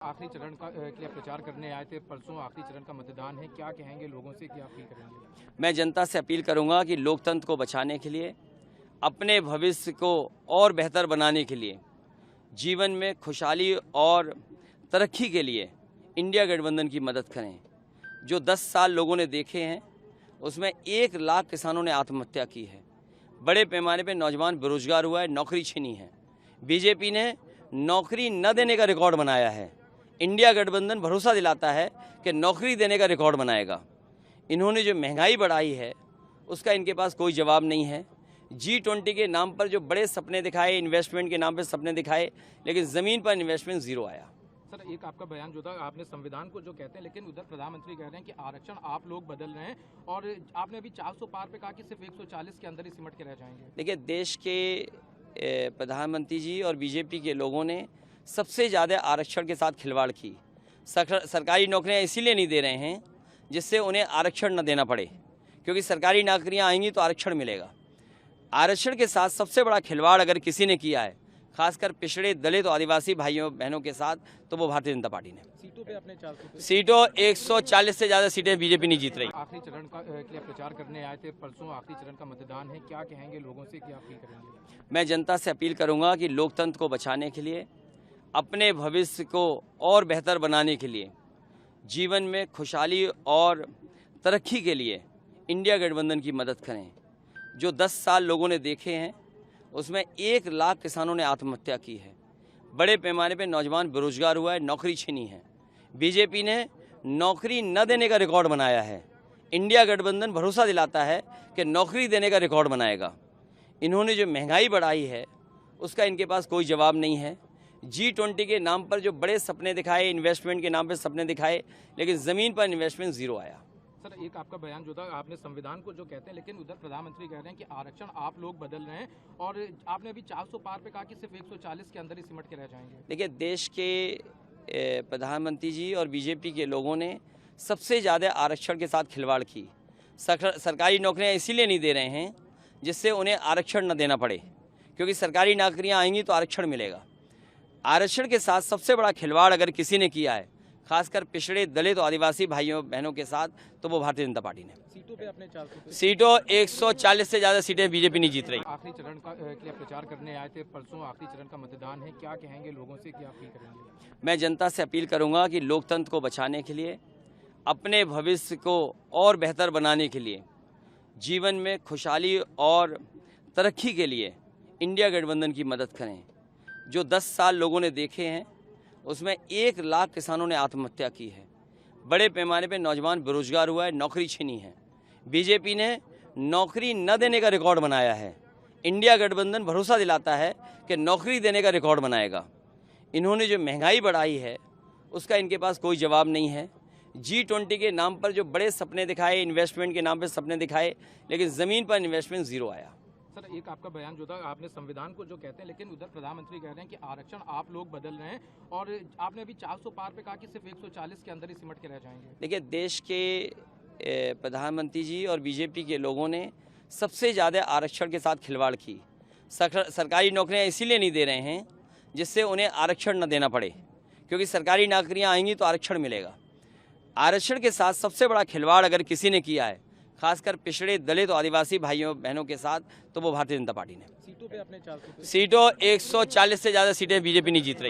आखिरी चरण का के लिए प्रचार करने आए थे, परसों आखिरी चरण का मतदान है, क्या कहेंगे लोगों से, क्या अपील करेंगे? मैं जनता से अपील करूंगा कि लोकतंत्र को बचाने के लिए, अपने भविष्य को और बेहतर बनाने के लिए, जीवन में खुशहाली और तरक्की के लिए इंडिया गठबंधन की मदद करें। जो 10 साल लोगों ने देखे हैं उसमें 1 लाख किसानों ने आत्महत्या की है, बड़े पैमाने पर नौजवान बेरोजगार हुआ है, नौकरी छीनी है। बीजेपी ने नौकरी न देने का रिकॉर्ड बनाया है। इंडिया गठबंधन भरोसा दिलाता है कि नौकरी देने का रिकॉर्ड बनाएगा। इन्होंने जो महंगाई बढ़ाई है उसका इनके पास कोई जवाब नहीं है। G20 के नाम पर जो बड़े सपने दिखाए, इन्वेस्टमेंट के नाम पर सपने दिखाए, लेकिन ज़मीन पर इन्वेस्टमेंट ज़ीरो आया। सर, एक आपका बयान जो था, आपने संविधान को जो कहते हैं, लेकिन उधर प्रधानमंत्री कह रहे हैं कि आरक्षण आप लोग बदल रहे हैं, और आपने अभी 400 पार पे कहा कि सिर्फ 140 के अंदर ही सिमट के रह जाएंगे। देखिए, देश के प्रधानमंत्री जी और बीजेपी के लोगों ने सबसे ज़्यादा आरक्षण के साथ खिलवाड़ की। सरकारी नौकरियां इसीलिए नहीं दे रहे हैं जिससे उन्हें आरक्षण न देना पड़े, क्योंकि सरकारी नौकरियां आएंगी तो आरक्षण मिलेगा। आरक्षण के साथ सबसे बड़ा खिलवाड़ अगर किसी ने किया है, खासकर पिछड़े दलित और आदिवासी भाइयों बहनों के साथ, तो वो भारतीय जनता पार्टी ने। सीटों पे अपने 400 सीटों 140 से ज़्यादा सीटें बीजेपी नहीं जीत रही। आखिरी चरण का के लिए प्रचार करने आए थे, परसों आखिरी चरण का मतदान है, क्या कहेंगे लोगों से, क्या अपील करेंगे? मैं जनता से अपील करूंगा कि लोकतंत्र को बचाने के लिए, अपने भविष्य को और बेहतर बनाने के लिए, जीवन में खुशहाली और तरक्की के लिए इंडिया गठबंधन की मदद करें। जो 10 साल लोगों ने देखे हैं उसमें 1 लाख किसानों ने आत्महत्या की है, बड़े पैमाने पर नौजवान बेरोजगार हुआ है, नौकरी छीनी है। बीजेपी ने नौकरी न देने का रिकॉर्ड बनाया है। इंडिया गठबंधन भरोसा दिलाता है कि नौकरी देने का रिकॉर्ड बनाएगा। इन्होंने जो महंगाई बढ़ाई है उसका इनके पास कोई जवाब नहीं है। G20 के नाम पर जो बड़े सपने दिखाए, इन्वेस्टमेंट के नाम पर सपने दिखाए, लेकिन ज़मीन पर इन्वेस्टमेंट ज़ीरो आया। सर, एक आपका बयान जो था, आपने संविधान को जो कहते हैं, लेकिन उधर प्रधानमंत्री कह रहे हैं कि आरक्षण आप लोग बदल रहे हैं, और आपने अभी 400 पार पे कहा कि सिर्फ 140 के अंदर ही सिमट के रह जाएंगे। देखिए, देश के प्रधानमंत्री जी और बीजेपी के लोगों ने सबसे ज़्यादा आरक्षण के साथ खिलवाड़ की। सरकारी नौकरियां इसीलिए नहीं दे रहे हैं जिससे उन्हें आरक्षण न देना पड़े, क्योंकि सरकारी नौकरियां आएंगी तो आरक्षण मिलेगा। आरक्षण के साथ सबसे बड़ा खिलवाड़ अगर किसी ने किया है, खासकर पिछड़े दलित और आदिवासी भाइयों बहनों के साथ, तो वो भारतीय जनता पार्टी ने। सीटों पे अपने 400 सीटों 140 से ज़्यादा सीटें बीजेपी नहीं जीत रही। आखिरी चरण का के लिए प्रचार करने आए थे, परसों आखिरी चरण का मतदान है, क्या कहेंगे लोगों से, क्या अपील करेंगे? मैं जनता से अपील करूंगा कि लोकतंत्र को बचाने के लिए, अपने भविष्य को और बेहतर बनाने के लिए, जीवन में खुशहाली और तरक्की के लिए इंडिया गठबंधन की मदद करें। जो 10 साल लोगों ने देखे हैं उसमें 1 लाख किसानों ने आत्महत्या की है, बड़े पैमाने पर नौजवान बेरोजगार हुआ है, नौकरी छीनी है। बीजेपी ने नौकरी न देने का रिकॉर्ड बनाया है। इंडिया गठबंधन भरोसा दिलाता है कि नौकरी देने का रिकॉर्ड बनाएगा। इन्होंने जो महंगाई बढ़ाई है उसका इनके पास कोई जवाब नहीं है। G20 के नाम पर जो बड़े सपने दिखाए, इन्वेस्टमेंट के नाम पर सपने दिखाए, लेकिन ज़मीन पर इन्वेस्टमेंट ज़ीरो आया। सर, एक आपका बयान जो था, आपने संविधान को जो कहते हैं, लेकिन उधर प्रधानमंत्री कह रहे हैं कि आरक्षण आप लोग बदल रहे हैं, और आपने अभी 400 पार पे कहा कि सिर्फ 140 के अंदर ही सिमट के रह जाएंगे। देखिए, देश के प्रधानमंत्री जी और बीजेपी के लोगों ने सबसे ज़्यादा आरक्षण के साथ खिलवाड़ की। सरकारी नौकरियां इसीलिए नहीं दे रहे हैं जिससे उन्हें आरक्षण न देना पड़े, क्योंकि सरकारी नौकरियां आएंगी तो आरक्षण मिलेगा। आरक्षण के साथ सबसे बड़ा खिलवाड़ अगर किसी ने किया है, खासकर पिछड़े दलित और आदिवासी भाइयों बहनों के साथ, तो वो भारतीय जनता पार्टी ने। सीटों पे अपने 400 सीटों 140 से ज़्यादा सीटें बीजेपी नहीं जीत रही।